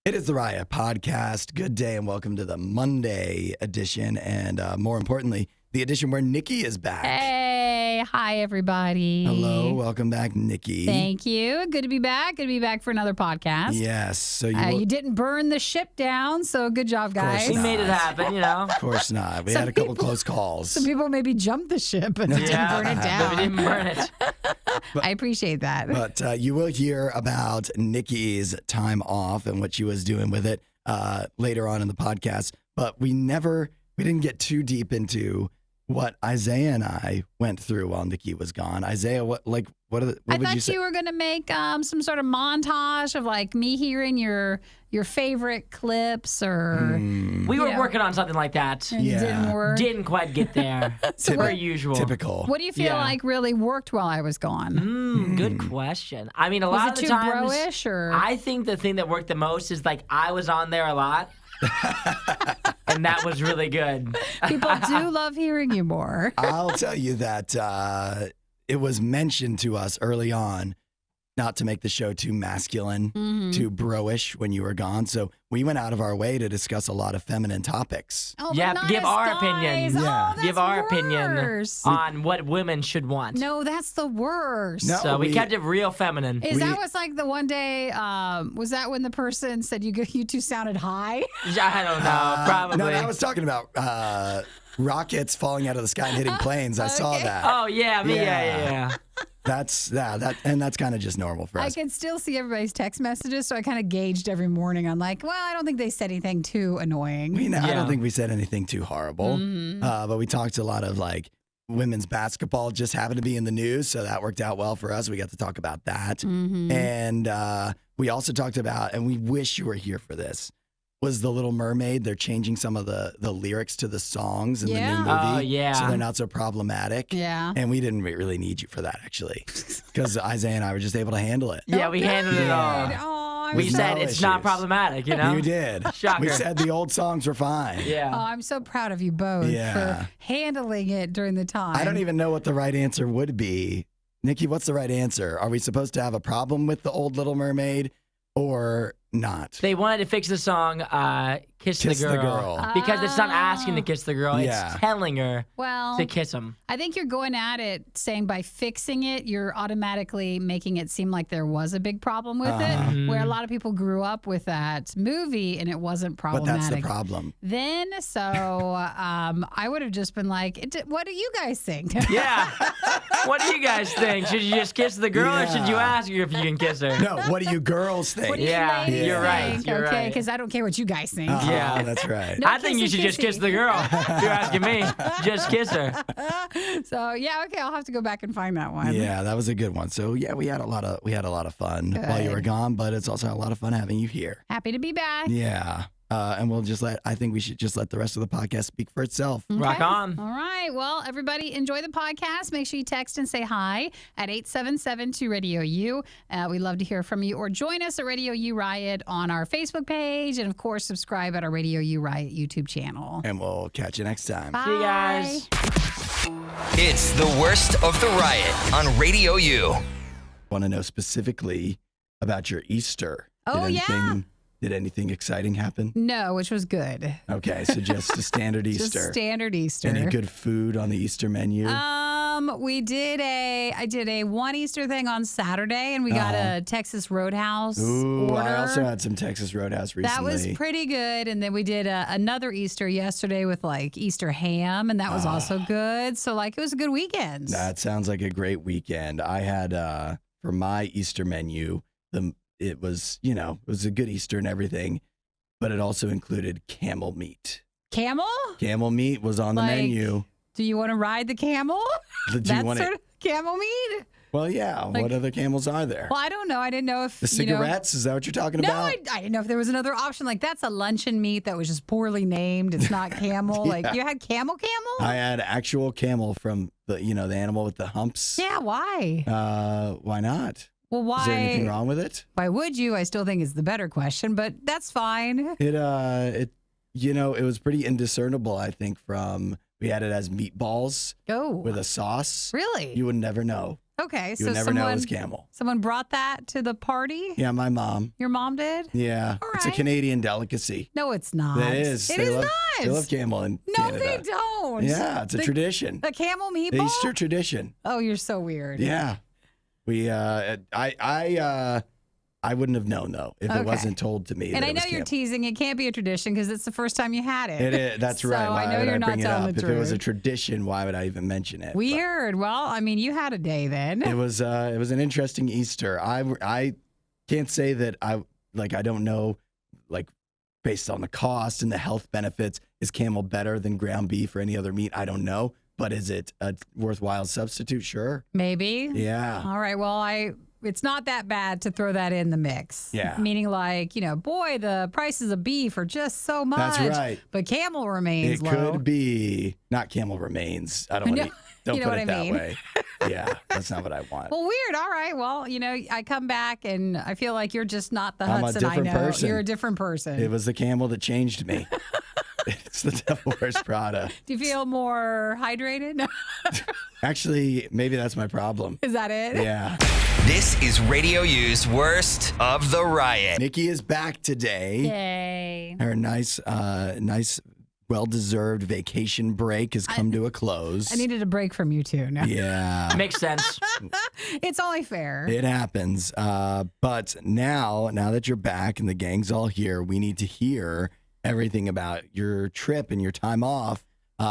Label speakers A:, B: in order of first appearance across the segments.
A: It is the Riot Podcast. Good day and welcome to the Monday edition, and more importantly, the edition where Nikki is back.
B: Hey, hi everybody.
A: Hello, welcome back, Nikki.
B: Thank you. Good to be back. Good to be back for another podcast.
A: Yes. So
B: you didn't burn the ship down, so good job, guys.
A: We
C: made it happen, you know.
A: Of course not. We had a couple close calls.
B: Some people maybe jumped the ship and didn't burn it down.
C: We didn't burn it.
B: I appreciate that.
A: But you will hear about Nikki's time off and what she was doing with it later on in the podcast. But we didn't get too deep into what Isaiah and I went through while Nikki was gone. Isaiah, what would you say?
B: I thought you were going to make some sort of montage of like me hearing your favorite clips or...
C: We were working on something like that.
B: And it didn't work.
C: Didn't quite get there. Per usual.
A: Typical.
B: What do you feel like really worked while I was gone?
C: Good question. I mean, a lot of the
B: Was it
C: times...
B: too bro-ish or...
C: I think the thing that worked the most is like I was on there a lot. And that was really good.
B: People do love hearing you more.
A: I'll tell you that it was mentioned to us early on not to make the show too masculine, too bro-ish when you were gone. So we went out of our way to discuss a lot of feminine topics.
B: Oh,
C: Yeah,
B: but not
C: give
B: us
C: our
B: guys.
C: opinion.
B: Oh,
C: Give
B: that's
C: our opinion
B: worse.
C: on what women should want.
B: No, that's the worst.
A: No.
C: So we
A: we-
C: kept it real feminine.
B: That was like the one day, was that when the person said you two sounded high?
C: I don't know. Probably.
A: No, I was talking about rockets falling out of the sky and hitting planes. I saw that.
C: Oh, yeah.
A: Yeah. That's kind of just normal for
B: I
A: us.
B: could still see everybody's text messages, so I kind of gauged every morning on like, well, I don't think they said anything too annoying.
A: I
C: Yeah.
A: don't think we said anything too horrible, but we talked a lot of like women's basketball just happened to be in the news, so that worked out well for us. We got to talk about that, and we also talked about, and we wish you were here for this, was The Little Mermaid. They're changing some of the lyrics to the songs in the new movie.
C: Oh, yeah.
A: So they're not so problematic.
B: Yeah.
A: And we didn't really need you for that, actually, because Isaiah and I were just able to handle it.
C: Yeah, we handled it all.
B: Oh,
C: We
A: There's
C: said
A: no
C: it's not
A: issues.
C: problematic, you know?
A: You did.
C: Shocker.
A: We said the old songs were fine.
C: Yeah.
B: Oh, I'm so proud of you both
A: Yeah.
B: for handling it during the time.
A: I don't even know what the right answer would be. Nikki, what's the right answer? Are we supposed to have a problem with the old Little Mermaid or not?
C: They wanted to fix the song Kiss the
A: Kiss the
C: Girl.
A: Girl.
C: Because it's not asking to kiss the girl,
A: Yeah.
C: it's telling her
B: Well,
C: to kiss him.
B: I think you're going at it saying by fixing it, you're automatically making it seem like there was a big problem with it, where a lot of people grew up with that movie and it wasn't
A: But
B: problematic.
A: that's the problem.
B: Then, so I would have just been like, what do you guys think?
C: Yeah. What do you guys think? Should you just kiss the girl or should you
A: Yeah.
C: ask her if you can kiss her?
A: No, what do you girls think?
B: What do you
C: Yeah,
B: ladies
C: you're right,
B: think?
C: you're
B: okay,
C: right.
B: because I don't care what you guys think.
C: Yeah.
A: That's right.
B: No
C: I think you
B: kissy
C: should just kiss
B: kissy.
C: the girl. If you're asking me, just kiss her.
B: So yeah, okay, I'll have to go back and find that one.
A: Yeah, that was a good one. So yeah, we had a lot of fun while you were
B: Good.
A: gone, but it's also a lot of fun having you here.
B: Happy to be back.
A: Yeah. And I think we should just let the rest of the podcast speak for itself.
C: Rock
B: Okay.
C: on.
B: All right. Well, everybody enjoy the podcast. Make sure you text and say hi at 877-2-RADIO-U. We love to hear from you. Or join us at Radio U Riot on our Facebook page. And, of course, subscribe at our Radio U Riot YouTube channel.
A: And we'll catch you next time.
B: Bye.
C: See you guys.
D: It's the worst of the riot on Radio U.
A: Want to know specifically about your Easter.
B: Oh, yeah.
A: Did anything exciting happen?
B: No, which was good.
A: Okay, so just a standard
B: Just
A: Easter.
B: standard Easter.
A: Any good food on the Easter menu?
B: I did a one Easter thing on Saturday, and we got a Texas Roadhouse
A: Ooh,
B: order.
A: I also had some Texas Roadhouse recently.
B: That was pretty good. And then we did another Easter yesterday with like Easter ham, and that was also good. So like it was a good weekend.
A: That sounds like a great weekend. I had for my Easter menu, it was a good Easter and everything, but it also included camel meat.
B: Camel?
A: Camel meat was on the
B: Like,
A: menu.
B: Do you want to ride the camel?
A: Do you
B: That's
A: want
B: sort
A: it?
B: of camel meat?
A: Well, yeah.
B: like-
A: what other camels are there?
B: Well, I don't know. I didn't know if
A: The cigarettes? Is that what you're talking
B: No,
A: about?
B: I didn't know if there was another option. Like that's a luncheon meat that was just poorly named. It's not camel.
A: Yeah.
B: Like you had camel.
A: I had actual camel from the animal with the humps.
B: Yeah. Why?
A: Why not?
B: Well, why?
A: Is there anything wrong with it?
B: Why would you? I still think is the better question, but that's fine.
A: It was pretty indiscernible, I think, from we had it as meatballs
B: Oh,
A: with a sauce.
B: really?
A: You would never know.
B: Okay,
A: You
B: so
A: would never know it was camel.
B: someone brought that to the party?
A: Yeah, my mom.
B: Your mom did?
A: Yeah,
B: All
A: it's a
B: right.
A: Canadian delicacy.
B: No, it's not.
A: It is.
B: It
A: They
B: is
A: love,
B: not.
A: They love camel in
B: No,
A: Canada.
B: they don't.
A: Yeah, it's a tradition.
B: The camel meatball?
A: The Easter tradition.
B: Oh, you're so weird.
A: Yeah. I wouldn't have known though if it wasn't told to me.
B: And
A: that
B: I
A: it
B: know
A: was
B: you're
A: camel.
B: teasing. It can't be a tradition because it's the first time you had it.
A: It is. That's
B: So
A: right. Why
B: I know
A: would
B: you're
A: I
B: not
A: bring it
B: telling
A: up?
B: the
A: If it was a
B: truth.
A: tradition, why would I even mention it?
B: Weird. Well, I mean, you had a day then.
A: It was an interesting Easter. I can't say that I don't know, like, based on the cost and the health benefits, is camel better than ground beef or any other meat? I don't know. But is it a worthwhile substitute? Sure.
B: Maybe.
A: Yeah.
B: All right. Well, it's not that bad to throw that in the mix.
A: Yeah.
B: Meaning like, boy, the prices of beef are just so much.
A: That's right.
B: But camel remains
A: It
B: low.
A: could be not camel remains. I don't want to. Don't
B: You know
A: put
B: what
A: it
B: I
A: that
B: mean.
A: way. Yeah, that's not what I want.
B: Well, weird. All right. Well, I come back and I feel like you're just not the
A: I'm a
B: Hudson I
A: different
B: know.
A: person.
B: You're a different person.
A: It was the camel that changed me. It's the Devil Wears Prada.
B: Do you feel more hydrated?
A: Actually, maybe that's my problem.
B: Is that it?
A: Yeah.
D: This is Radio U's Worst of the Riot.
A: Nikki is back today.
B: Yay.
A: Her nice, well-deserved vacation break has come to a close.
B: I needed a break from you too. No.
A: Yeah.
C: Makes sense.
B: It's only fair.
A: It happens. But now that you're back and the gang's all here, we need to hear everything about your trip and your time off,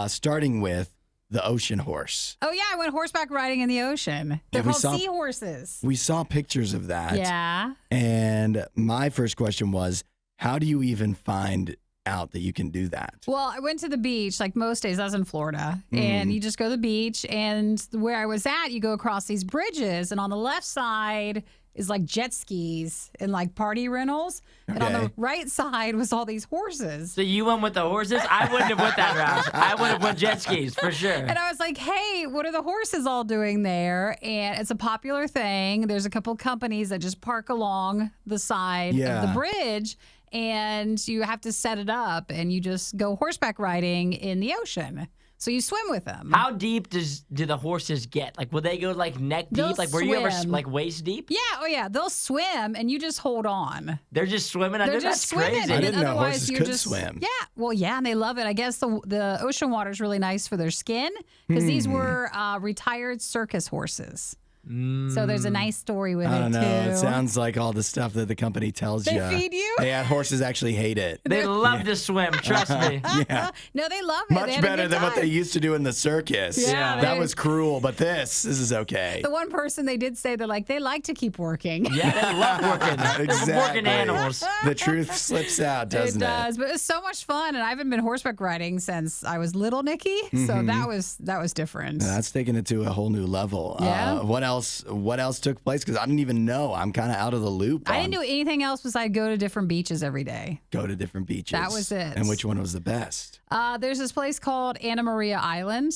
A: starting with the ocean horse.
B: Oh, yeah. I went horseback riding in the ocean. They're
A: we
B: called
A: saw-
B: seahorses.
A: We saw pictures of that.
B: Yeah.
A: And my first question was, how do you even find out that you can do that?
B: Well, I went to the beach like most days. I was in Florida, and you just go to the beach, and where I was at, you go across these bridges, and on the left side is like jet skis and like party rentals, and on the
A: Okay.
B: right side was all these horses.
C: So you went with the horses? I wouldn't have went that route. I would have went jet skis for sure.
B: And I was like, hey, what are the horses all doing there? And it's a popular thing. There's a couple companies that just park along the side of
A: Yeah.
B: the bridge, and you have to set it up, and you just go horseback riding in the ocean. So you swim with them.
C: How deep do the horses get? Like, will they go like neck deep?
B: They'll
C: Like, were you ever
B: swim.
C: like waist deep?
B: Yeah, oh yeah, they'll swim, and you just hold on.
C: They're just swimming under.
B: They're just
C: That's
B: swimming.
C: crazy.
A: I
B: and
A: didn't
B: then
A: know
B: otherwise
A: horses
B: you're
A: could
B: just,
A: swim.
B: Yeah, well, yeah, and they love it. I guess the ocean water is really nice for their skin because these were retired circus horses. So there's a nice story with
A: I
B: it
A: don't know.
B: too.
A: It sounds like all the stuff that the company tells
B: They
A: you.
B: feed you?
A: Yeah, horses actually hate it.
C: They love to swim. Trust me.
A: Yeah.
B: No, they love it. They
A: Much
B: had a
A: better
B: good
A: than what
B: time.
A: they used to do in the circus.
B: Yeah,
A: That
B: they-
A: was cruel, but this is okay.
B: The one person they did say they like to keep working.
C: Yeah, they love working.
A: Exactly.
C: Working animals.
A: The truth slips out, doesn't it?
B: does, but it's so much fun, and I haven't been horseback riding since I was little, Nikki. So that was different.
A: That's taking it to a whole new level.
B: Yeah.
A: What else took place? Because I didn't even know. I'm kind of out of the loop.
B: I
A: on
B: didn't do anything else besides go to different beaches every day.
A: go to different beaches.
B: That was it.
A: And which one was the best?
B: There's this place called Anna Maria Island.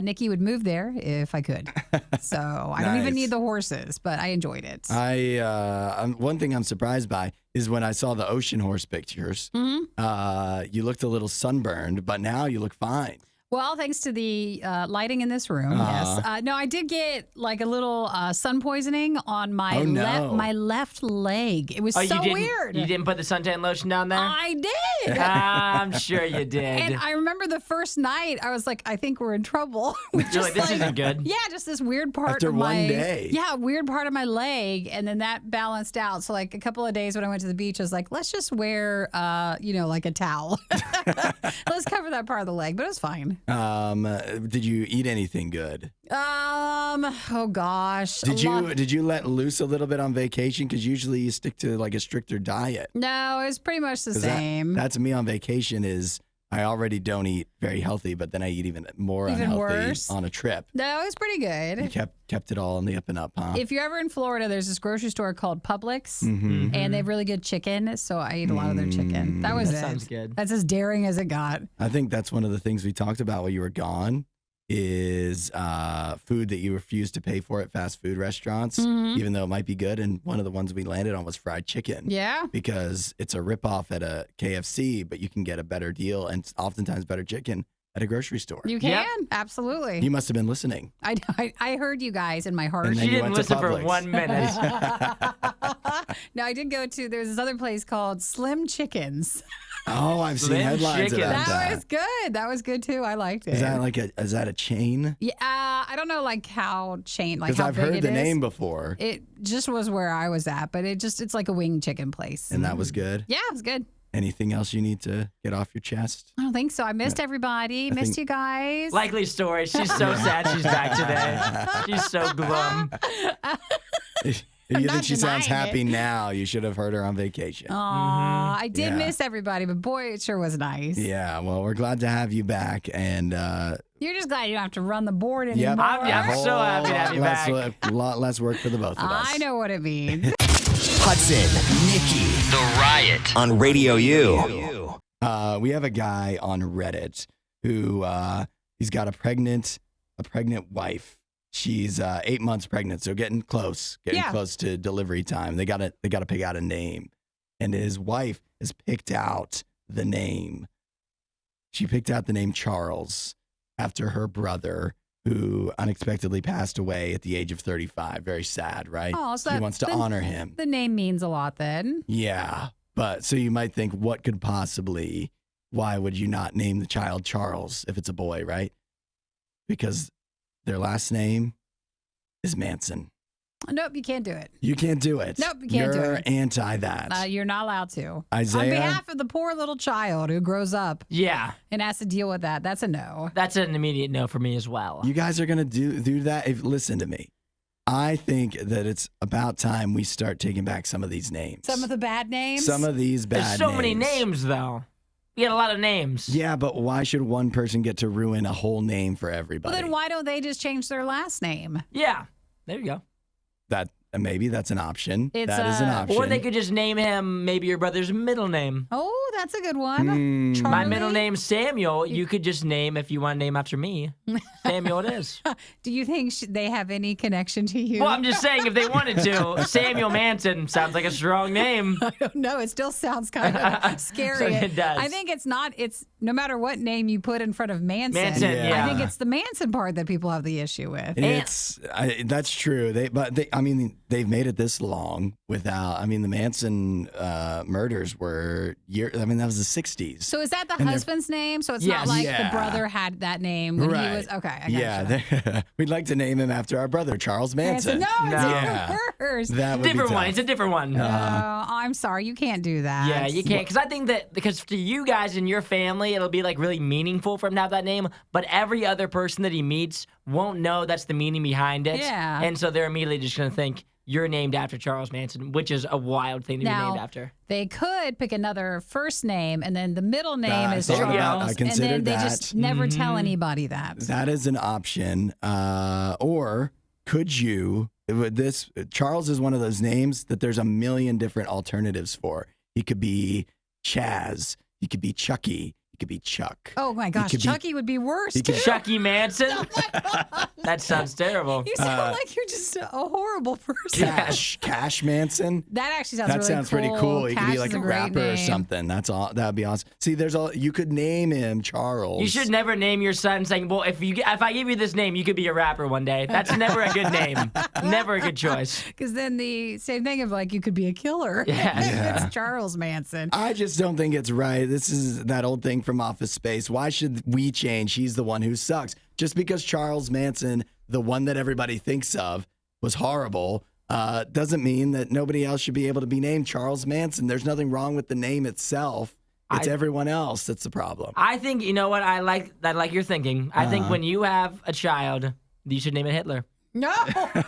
B: Nikki would move there if I could. So I don't even
A: Nice.
B: need the horses, but I enjoyed it.
A: One thing I'm surprised by is when I saw the ocean horse pictures. You looked a little sunburned, but now you look fine.
B: Well, thanks to the lighting in this room, yes. No, I did get like a little sun poisoning on my
A: Oh, no.
B: my left leg. It was
C: Oh,
B: so
C: you didn't,
B: weird.
C: You didn't put the suntan lotion down there?
B: I did.
C: I'm sure you did.
B: And I remember the first night, I was like, I think we're in trouble.
C: You're like, this isn't good.
B: Yeah, just this weird part
A: After
B: of my
A: one day.
B: Yeah, weird part of my leg, and then that balanced out. So like a couple of days when I went to the beach, I was like, let's just wear like a towel. Let's cover that part of the leg, but it was fine.
A: Did you eat anything good?
B: Oh gosh.
A: Did you let loose a little bit on vacation? Because usually you stick to like a stricter diet.
B: No, it was pretty much the
A: 'Cause
B: same.
A: That's me on vacation. Is I already don't eat very healthy, but then I eat even more
B: Even
A: unhealthy
B: worse?
A: on a trip.
B: No, it was pretty
A: You
B: good.
A: kept it all on the up and up, huh?
B: If you're ever in Florida, there's this grocery store called Publix,
A: Mm-hmm.
B: and they have really good chicken. So I eat a lot of their chicken. That was
C: That
B: it.
C: sounds good.
B: That's as daring as it got.
A: I think that's one of the things we talked about while you were gone is food that you refuse to pay for at fast food restaurants, even though it might be good. And one of the ones we landed on was fried chicken.
B: Yeah.
A: Because it's a ripoff at a KFC, but you can get a better deal and oftentimes better chicken at a grocery store.
B: You can, absolutely.
A: You must have been listening.
B: I heard you guys in my heart.
A: And then
C: She
A: you
C: didn't
A: went to
C: listen for
A: Publix.
C: 1 minute.
B: No, I did go to, there's this other place called Slim Chickens.
A: Oh, I've seen
C: Slim
A: headlines
C: Chicken.
A: about
B: That
A: that.
B: was good. That was good too. I liked it.
A: Is that a chain?
B: Yeah, I don't know like how chain, like
A: Because
B: how
A: I've
B: big
A: heard
B: it
A: the
B: is.
A: name before,
B: It just was where I was at, but it's like a wing chicken place.
A: and that was good.
B: Yeah, it was good.
A: Anything else you need to get off your chest?
B: I don't think so. I missed everybody. Missed you guys.
C: Likely story. She's so sad she's back today. She's so glum.
A: If you
B: not
A: think she sounds
B: denying
A: happy now, you should have heard her on vacation.
B: Aw, I did
A: Yeah.
B: miss everybody, but boy, it sure was nice.
A: Yeah, well, we're glad to have you back, and
B: You're just glad you don't have to run the board anymore.
A: yep,
C: I'm
A: a
C: so happy to have you back.
A: A lot less work for the both of us.
B: I know what it means.
D: Hudson, Nikki, The Riot on Radio U.
A: We have a guy on Reddit who he's got a pregnant wife. She's 8 months pregnant, so getting close to delivery time. They got to pick out a name, and his wife has picked out the name. She picked out the name Charles after her brother, who unexpectedly passed away at the age of 35. Very sad, right?
B: Oh, so
A: she wants to honor him.
B: The name means a lot then.
A: Yeah, but so you might think, why would you not name the child Charles if it's a boy, right? Because their last name is Manson.
B: Nope, you can't do it.
A: You can't do it.
B: Nope, you can't do
A: You're
B: it.
A: anti that.
B: You're not allowed to.
A: Isaiah?
B: On behalf of the poor little child who grows up
C: Yeah,
B: and has to deal with that, that's a no.
C: that's an immediate no for me as well.
A: You guys are going to do that? Listen to me. I think that it's about time we start taking back some of these names.
B: Some of the bad names?
A: Some of these bad
C: There's so many names, though. We got a lot of names.
A: Yeah, but why should one person get to ruin a whole name for everybody?
B: Well, then why don't they just change their last name?
C: Yeah, there you go.
A: That maybe that's an option.
B: It's,
A: That is an option.
C: Or they could just name him maybe your brother's middle name.
B: Oh, that's a good one.
A: Hmm.
B: Charlie?
C: My middle name's Samuel. You could just name, if you want to name after me, Samuel it is.
B: Do you think they have any connection to you?
C: Well, I'm just saying, if they wanted to, Samuel Manson sounds like a strong name.
B: I don't know. It still sounds kind of scary.
C: It does.
B: I think it's no matter what name you put in front of Manson.
C: Manson, yeah.
B: I think it's the Manson part that people have the issue with.
A: That's true. They've made it this long without. I mean, the Manson murders were that was the 60s.
B: So is that the
A: And
B: husband's name? So it's
C: Yes.
B: not like
A: Yeah.
B: the brother had that name when he was okay. I gotcha.
A: Yeah, we'd like to name him after our brother Charles Manson.
B: No, it's
A: Yeah.
B: even worse.
A: That would be
C: Different one.
A: tough.
C: It's a different one.
B: No, I'm sorry, you can't do that.
C: Yeah, you can't. Because I think because to you guys and your family, it'll be like really meaningful for him to have that name. But every other person that he meets won't know that's the meaning behind it.
B: Yeah.
C: And so they're immediately just going to think you're named after Charles Manson, which is a wild thing to be named after.
B: They could pick another first name and then the middle name
A: I
B: is
A: thought
B: Charles.
A: about- I
B: and then
A: considered
B: they
A: that.
B: just never tell anybody that.
A: That is an option. Or could you? Charles is one of those names that there's a million different alternatives for. He could be Chaz. He could be Chucky. He could be Chuck.
B: Oh my gosh,
A: could be-
B: Chucky would be worse.
A: he could-
B: too.
C: Chucky Manson?
B: Oh
C: That sounds terrible.
B: You sound like you're just a horrible person.
A: Cash Manson.
B: That actually sounds
A: That
B: really
A: sounds
B: cool.
A: pretty cool. He could
B: Cash
A: be like
B: is
A: a
B: great
A: rapper or
B: name.
A: something. That's all. That would be awesome. See, you could name him Charles.
C: You should never name your son saying, well, if I give you this name, you could be a rapper one day. That's never a good name. Never a good choice.
B: Because then the same thing of like you could be a killer.
C: Yeah.
B: It's Charles Manson.
A: I just don't think it's right. This is that old thing from Office Space. Why should we change? He's the one who sucks. Just because Charles Manson, the one that everybody thinks of, was horrible, doesn't mean that nobody else should be able to be named Charles Manson. There's nothing wrong with the name itself. It's everyone else that's the problem.
C: I think, you know what? I like your thinking. I think when you have a child, you should name it Hitler.
B: No.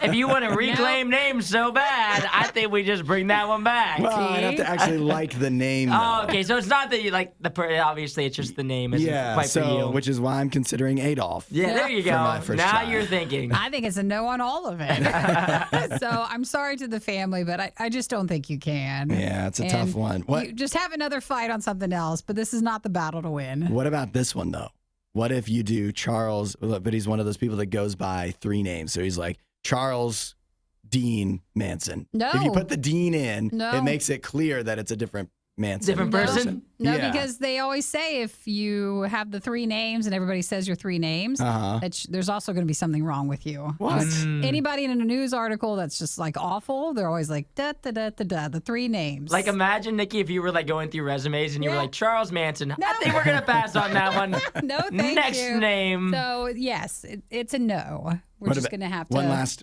C: If you want to reclaim names so bad, I think we just bring that one back.
A: Well, I'd have to actually like the name.
C: Oh,
A: though.
C: okay. So it's not that you like obviously it's just the name isn't
A: Yeah,
C: quite for you.
A: which is why I'm considering Adolf.
C: Yeah, there you
A: For
C: go.
A: my first
C: Now
A: child.
C: you're thinking.
B: I think it's a no on all of it. So I'm sorry to the family, but I just don't think you can.
A: Yeah, it's a tough one.
B: You just have another fight on something else, but this is not the battle to win.
A: What about this one, though? What if you do Charles, but he's one of those people that goes by three names. So he's like Charles Dean Manson.
B: No.
A: If you put the Dean in,
B: No.
A: it makes it clear that it's a different Manson.
C: Different person?
B: No,
A: Yeah.
B: because they always say if you have the 3 names and everybody says your 3 names, there's also going to be something wrong with you.
A: What?
B: Anybody in a news article that's just like awful, they're always like, da, da, da, da, da, the 3 names.
C: Like, imagine, Nikki, if you were like going through resumes and you were
B: Yeah.
C: like, Charles Manson.
B: No.
C: I think we're going to pass on that one.
B: No, thank
C: Next
B: you.
C: name.
B: So, yes, it's a no. We're
A: What
B: just
A: about-
B: going to have to.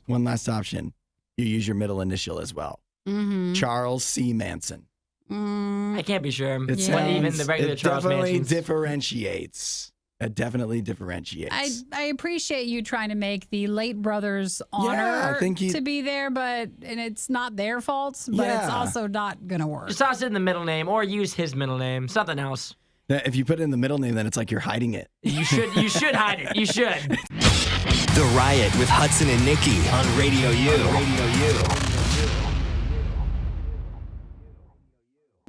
A: One last option. You use your middle initial as well.
B: Mhm.
A: Charles C. Manson.
C: I can't be sure.
A: It
C: What even the regular
A: it
C: Charles
A: definitely
C: Mansons.
A: differentiates. It definitely differentiates.
B: I appreciate you trying to make the late brothers honor
A: I think
B: to be there, and it's not their fault, but it's
A: Yeah.
B: also not going to work.
C: Just toss it in the middle name or use his middle name. Something else.
A: If you put it in the middle name, then it's like you're hiding it.
C: You should hide it. You should.
D: The Riot with Hudson and Nikki on Radio U.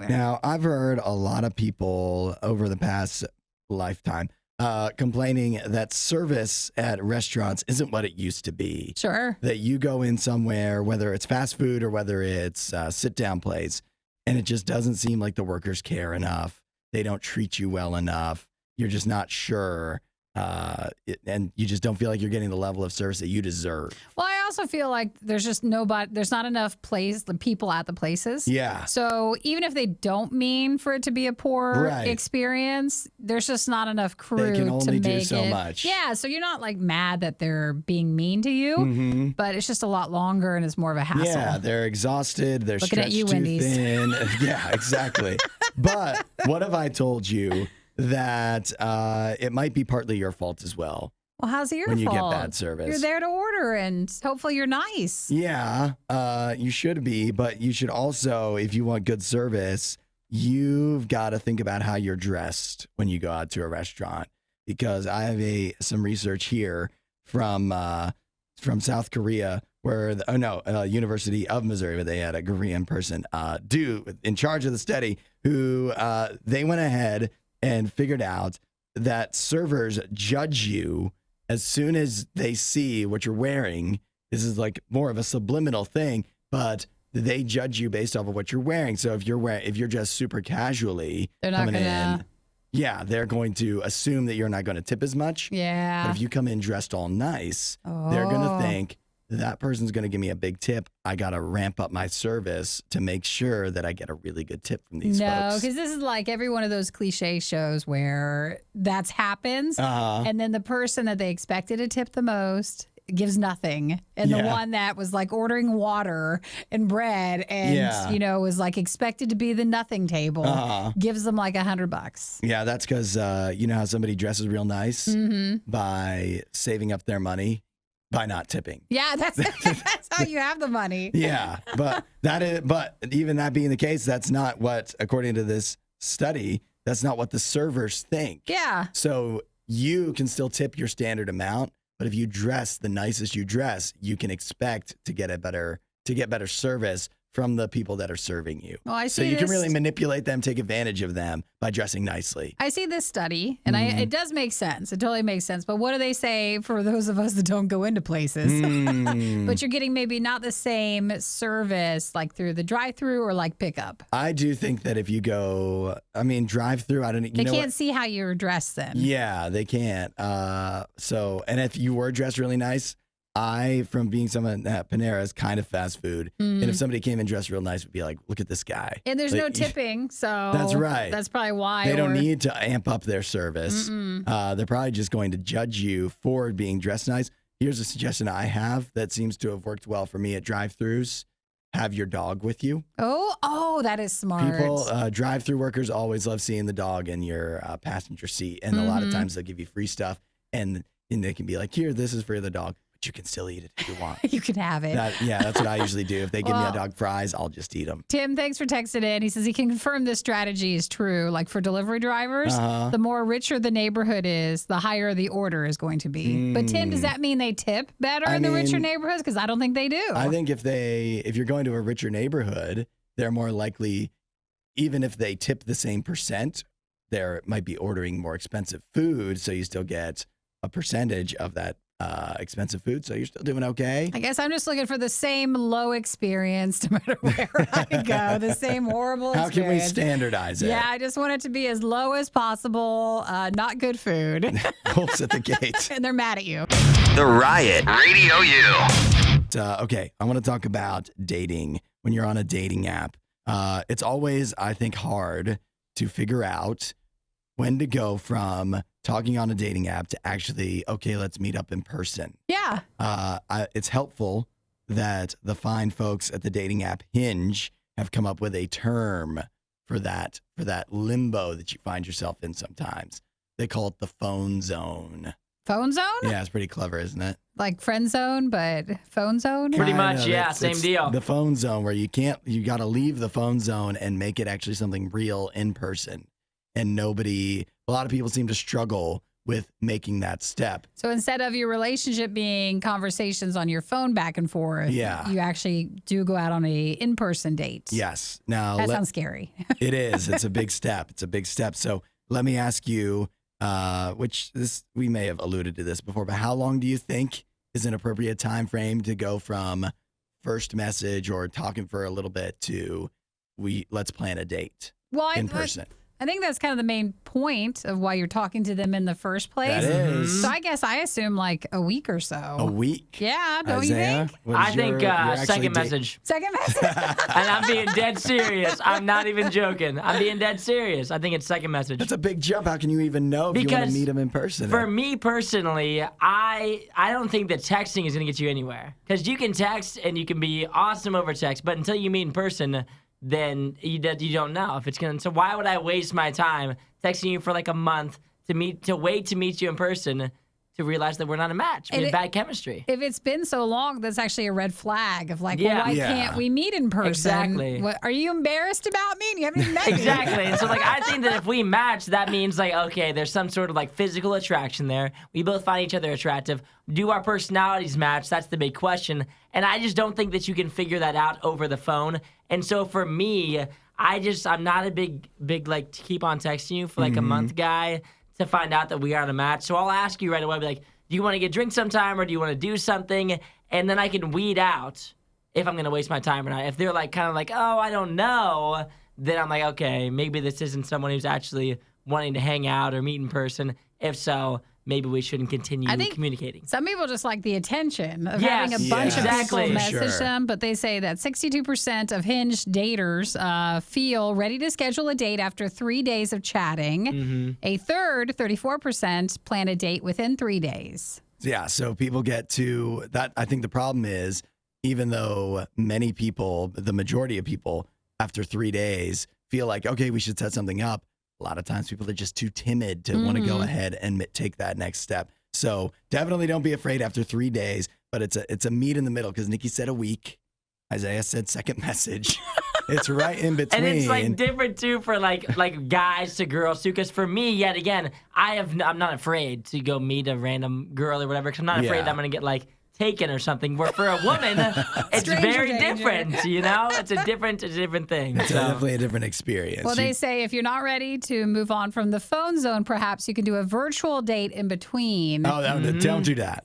A: Now, I've heard a lot of people over the past lifetime complaining that service at restaurants isn't what it used to be.
B: Sure.
A: That you go in somewhere, whether it's fast food or whether it's a sit-down place, and it just doesn't seem like the workers care enough. They don't treat you well enough. You're just not sure. And you just don't feel like you're getting the level of service that you deserve.
B: Well, I also feel like there's not enough people at the places.
A: Yeah.
B: So even if they don't mean for it to be a poor
A: Right.
B: experience, there's just not enough crew
A: They can only
B: to
A: do
B: make
A: so
B: it.
A: much.
B: Yeah, so you're not like mad that they're being mean to you,
A: Mm-hmm.
B: but it's just a lot longer and it's more of a hassle.
A: Yeah, they're exhausted. They're
B: Looking at
A: stretched
B: you,
A: too
B: Wendy's.
A: thin. Yeah, exactly. But what if I told you that it might be partly your fault as well?
B: Well, how's it your
A: When you get
B: fault?
A: bad service.
B: You're there to order, and hopefully you're nice.
A: Yeah, you should be, but you should also, if you want good service, you've got to think about how you're dressed when you go out to a restaurant. Because I have some research here from South Korea, where University of Missouri, where they had a Korean person in charge of the study, who they went ahead and figured out that servers judge you as soon as they see what you're wearing. This is like more of a subliminal thing, but they judge you based off of what you're wearing. So if you're just super casually
B: They're not
A: coming
B: gonna-
A: in, they're going to assume that you're not going to tip as much.
B: Yeah.
A: But if you come in dressed all nice, they're going to think that person's going to give me a big tip. I got to ramp up my service to make sure that I get a really good tip from these
B: No,
A: folks.
B: because this is like every one of those cliche shows where that happens,
A: Uh-huh.
B: and then the person that they expected to tip the most gives nothing, and the
A: Yeah.
B: one that was like ordering water and bread and
A: Yeah.
B: was like expected to be the nothing table
A: Uh-huh.
B: gives them like $100.
A: Yeah, that's because you know how somebody dresses real nice by saving up their money by not tipping.
B: Yeah, that's that's how you have the money.
A: Yeah, but even that being the case, that's not what, according to this study, that's not what the servers think.
B: Yeah.
A: So you can still tip your standard amount, but if you dress the nicest you dress, you can expect to get better service from the people that are serving you.
B: Well, I
A: So
B: see
A: you can
B: this-
A: really manipulate them, take advantage of them by dressing nicely.
B: I see this study, and it does make sense. It totally makes sense. But what do they say for those of us that don't go into places? But you're getting maybe not the same service like through the drive-through or like pickup.
A: I do think that if you go, drive-through, I don't. You
B: They
A: know
B: can't
A: what?
B: see how you're dressed then.
A: Yeah, they can't. And if you were dressed really nice, from being someone at Panera, is kind of fast food. And if somebody came and dressed real nice, would be like, look at this guy.
B: And there's
A: Like,
B: no tipping, so
A: That's right.
B: That's probably why.
A: They don't need to amp up their service. They're probably just going to judge you for being dressed nice. Here's a suggestion I have that seems to have worked well for me at drive-thrus. Have your dog with you.
B: Oh, that is smart.
A: People, drive-through workers always love seeing the dog in your passenger seat. And a lot of times they'll give you free stuff. And they can be like, here, this is for the dog. But you can still eat it if you want.
B: You can have it.
A: That's what I usually do. If they give me
B: Well-
A: a dog fries, I'll just eat them.
B: Tim, thanks for texting in. He says he can confirm this strategy is true. Like for delivery drivers, the more richer the neighborhood is, the higher the order is going to be. But Tim, does that mean they tip better in the richer neighborhoods? Because I don't think they do.
A: I think if you're going to a richer neighborhood, they're more likely, even if they tip the same percent, they might be ordering more expensive food, so you still get a percentage of that expensive food, so you're still doing okay.
B: I guess I'm just looking for the same low experience no matter where I go, the same horrible
A: How
B: experience.
A: can we standardize it?
B: Yeah, I just want it to be as low as possible, not good food.
A: Wolves at the gate.
B: And they're mad at you.
D: The Riot. Radio U.
A: Okay, I want to talk about dating. When you're on a dating app, it's always, I think, hard to figure out when to go from talking on a dating app to actually, okay, let's meet up in person.
B: Yeah.
A: It's helpful that the fine folks at the dating app Hinge have come up with a term for that limbo that you find yourself in sometimes. They call it the phone zone.
B: Phone zone?
A: Yeah, it's pretty clever, isn't it?
B: Like friend zone, but phone zone?
C: Pretty
A: I
C: much,
A: know,
C: yeah,
A: it's
C: same deal.
A: The phone zone where you got to leave the phone zone and make it actually something real in person. And a lot of people seem to struggle with making that step.
B: So instead of your relationship being conversations on your phone back and forth,
A: Yeah.
B: you actually do go out on a in-person date.
A: Yes. Now,
B: That sounds scary.
A: it is. It's a big step. It's a big step. So let me ask you, we may have alluded to this before, but how long do you think is an appropriate time frame to go from first message or talking for a little bit to let's plan a date
B: Well,
A: in person?
B: I think that's kind of the main point of why you're talking to them in the first place.
A: That is.
B: So I assume like a week or so.
A: A week?
B: Yeah, don't
A: Isaiah,
B: you think?
A: what
C: I
A: is
C: think
A: your actually
C: second
A: date-
C: message.
B: Second message.
C: And I'm being dead serious. I'm not even joking. I'm being dead serious. I think it's second message.
A: That's a big jump. How can you even know if you want
C: Because
A: to meet them in person?
C: For me personally, I don't think that texting is going to get you anywhere. Because you can text and you can be awesome over text, but until you meet in person, then you don't know if it's going to. So why would I waste my time texting you for like a month to wait to meet you in person to realize that we're not a match? We have bad chemistry.
B: If it's been so long, that's actually a red flag of like,
C: Yeah.
B: well, why
A: Yeah.
B: can't we meet in person?
C: Exactly.
B: What, are you embarrassed about me? You haven't even met me.
C: Exactly. And so, like, I think that if we match, that means, like, okay, there's some sort of, like, physical attraction there. We both find each other attractive. Do our personalities match? That's the big question. And I just don't think that you can figure that out over the phone. And so, for me, I'm not a big, like, keep on texting you for, like, a month guy to find out that we aren't a match. So I'll ask you right away, be like, do you want to get drinks sometime or do you want to do something? And then I can weed out if I'm going to waste my time or not. If they're like kind of like, oh, I don't know, then I'm like, okay, maybe this isn't someone who's actually wanting to hang out or meet in person. If so, maybe we shouldn't continue communicating.
B: Some people just like the attention of
C: Yes.
B: having a bunch of
C: Exactly.
B: people
C: For
B: message
A: sure.
B: them, but they say that 62% of Hinge daters feel ready to schedule a date after 3 days of chatting. A third, 34%, plan a date within 3 days.
A: Yeah, so people get to that. I think the problem is, even though many people, the majority of people, after 3 days feel like, okay, we should set something up, a lot of times people are just too timid to want to go ahead and take that next step. So definitely don't be afraid after 3 days, but it's a meet in the middle, because Nikki said a week. Isaiah said second message. It's right in between.
C: And it's like different too for like guys to girls too. Because for me, yet again, I'm not afraid to go meet a random girl or whatever. Because I'm not afraid that I'm gonna get like taken or something. Where for a woman, it's
B: Stranger
C: very
B: danger.
C: different. You know, it's a different thing.
A: It's definitely a different experience.
B: Well, they say if you're not ready to move on from the phone zone, perhaps you can do a virtual date in between.
A: don't do that. Don't do that.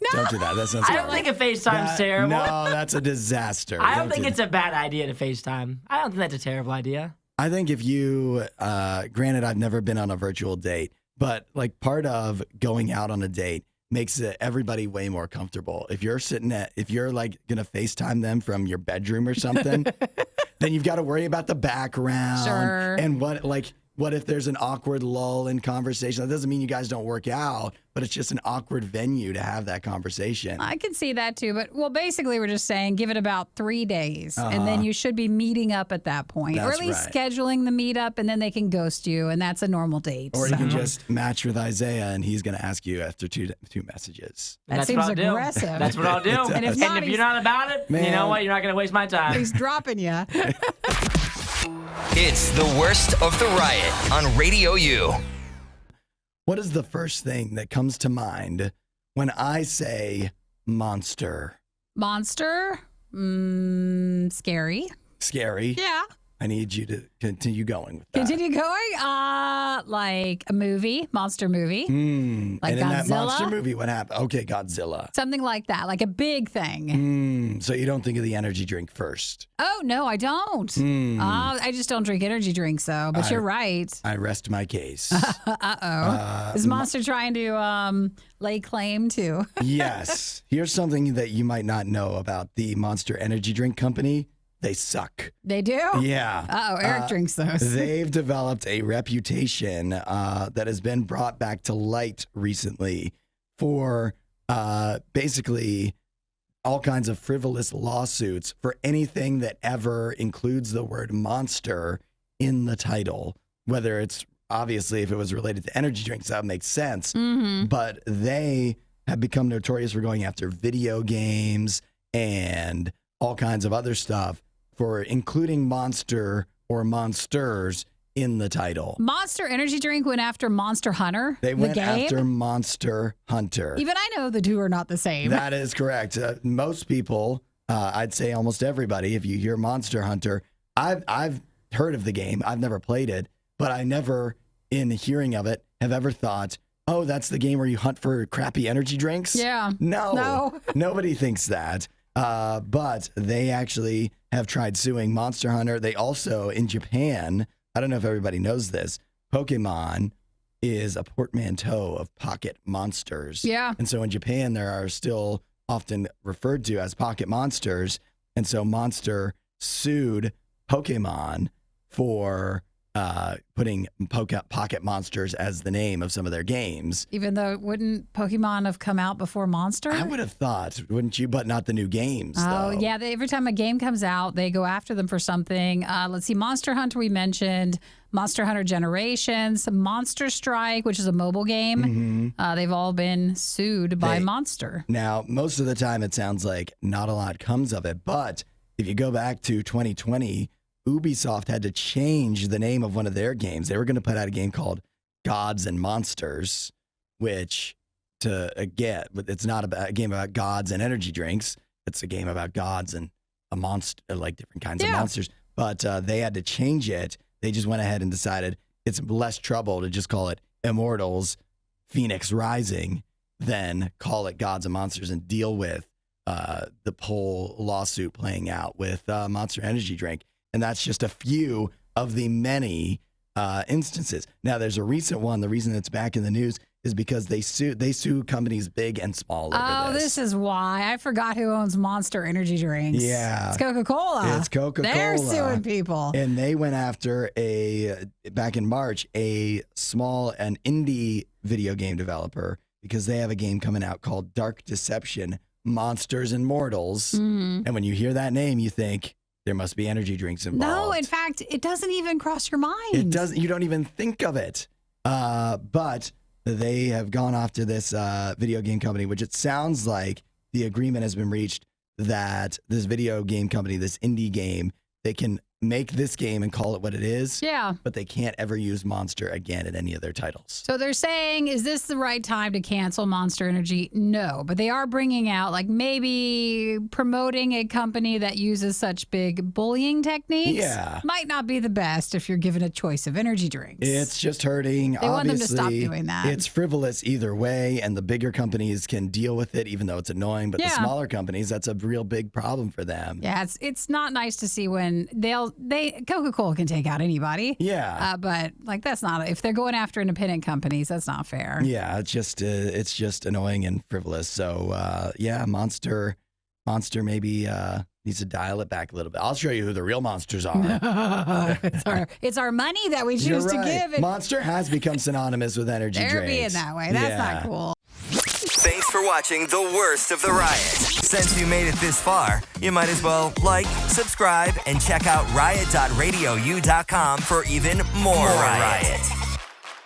A: That sounds
C: I don't think a FaceTime's terrible.
A: No, that's a disaster.
C: I don't think
A: do
C: it's a bad idea to FaceTime. I don't think that's a terrible idea.
A: I think if you, granted, I've never been on a virtual date, but like part of going out on a date makes everybody way more comfortable. If you're like gonna FaceTime them from your bedroom or something, then you've got to worry about the background.
B: Sure.
A: And what if there's an awkward lull in conversation? That doesn't mean you guys don't work out, but it's just an awkward venue to have that conversation.
B: I can see that too, but basically we're just saying give it about 3 days, and then you should be meeting up at that point, or
A: That's
B: at least
A: right.
B: scheduling the meetup, and then they can ghost you, and that's a normal date.
A: Or you can
B: so.
A: just match with Isaiah, and he's going to ask you after two messages.
B: That
C: That's
B: seems
C: what I'll do.
B: aggressive.
C: That's what I'll do.
B: And if not,
C: you're not about it, you
A: Man.
C: know what? You're not gonna waste my time.
B: He's dropping you.
D: It's the worst of the riot on Radio U.
A: What is the first thing that comes to mind when I say monster?
B: Monster, scary.
A: Scary.
B: Yeah.
A: I need you to continue going with that.
B: Continue going? Like a movie, monster movie. Like
A: and in
B: Godzilla.
A: that monster movie, what happened? Okay, Godzilla.
B: Something like that, like a big thing.
A: So you don't think of the energy drink first?
B: Oh, no, I don't. I just don't drink energy drinks, though. But you're right.
A: I rest my case.
B: Is Monster trying to lay claim to?
A: Yes. Here's something that you might not know about the Monster Energy Drink Company. They suck.
B: They do?
A: Yeah.
B: Eric drinks those.
A: They've developed a reputation that has been brought back to light recently for basically all kinds of frivolous lawsuits for anything that ever includes the word monster in the title, whether it's obviously if it was related to energy drinks, that makes sense. But they have become notorious for going after video games and all kinds of other stuff for including monster or monsters in the title.
B: Monster Energy Drink went after Monster Hunter.
A: They went
B: the game?
A: after Monster Hunter.
B: Even I know the two are not the same.
A: That is correct. Most people, I'd say almost everybody, if you hear Monster Hunter, I've heard of the game. I've never played it, but I never, in hearing of it, have ever thought, oh, that's the game where you hunt for crappy energy drinks?
B: Yeah.
A: No. Nobody thinks that. But they actually have tried suing Monster Hunter. They also, in Japan, I don't know if everybody knows this, Pokemon is a portmanteau of pocket monsters.
B: Yeah.
A: And so in Japan, there are still often referred to as pocket monsters. And so Monster sued Pokemon for putting pocket monsters as the name of some of their games.
B: Even though, wouldn't Pokemon have come out before Monster?
A: I would have thought, wouldn't you? But not the new games,
B: Oh,
A: though.
B: yeah. Every time a game comes out, they go after them for something. Let's see. Monster Hunter, we mentioned. Monster Hunter Generations. Monster Strike, which is a mobile game. They've all been sued by Monster.
A: Now, most of the time, it sounds like not a lot comes of it. But if you go back to 2020, Ubisoft had to change the name of one of their games. They were going to put out a game called Gods and Monsters, which it's not a game about gods and energy drinks. It's a game about gods and a monster, like different kinds of monsters. But they had to change it. They just went ahead and decided it's less trouble to just call it Immortals Phoenix Rising than call it Gods and Monsters and deal with the whole lawsuit playing out with Monster Energy Drink. And that's just a few of the many instances. Now, there's a recent one. The reason it's back in the news is because they sue companies big and small over this.
B: This is why. I forgot who owns Monster Energy Drinks.
A: Yeah.
B: It's Coca-Cola.
A: It's Coca-Cola.
B: They're suing people.
A: And they went after back in March, a small and indie video game developer because they have a game coming out called Dark Deception, Monsters and Mortals. And when you hear that name, you think, there must be energy drinks involved.
B: No, in fact, it doesn't even cross your mind.
A: It doesn't. You don't even think of it. But they have gone off to this video game company, which it sounds like the agreement has been reached that this video game company, this indie game, they can make this game and call it what it is.
B: Yeah.
A: But they can't ever use Monster again in any of their titles.
B: So they're saying, is this the right time to cancel Monster Energy? No, but they are bringing out, like maybe promoting a company that uses such big bullying techniques.
A: Yeah.
B: Might not be the best if you're given a choice of energy drinks.
A: It's just hurting.
B: They want them to stop doing that.
A: It's frivolous either way, and the bigger companies can deal with it, even though it's annoying. But the smaller companies, that's a real big problem for them.
B: Yeah, it's not nice to see when Coca-Cola can take out anybody.
A: Yeah.
B: But like that's not, if they're going after independent companies, that's not fair.
A: Yeah, it's just annoying and frivolous. So Monster maybe needs to dial it back a little bit. I'll show you who the real monsters are.
B: It's our money that we choose to give.
A: Monster has become synonymous with energy drinks.
B: They're being that way. That's not cool.
D: Thanks for watching the worst of the riot. Since you made it this far, you might as well like, subscribe, and check out riot.radiou.com for even more riot.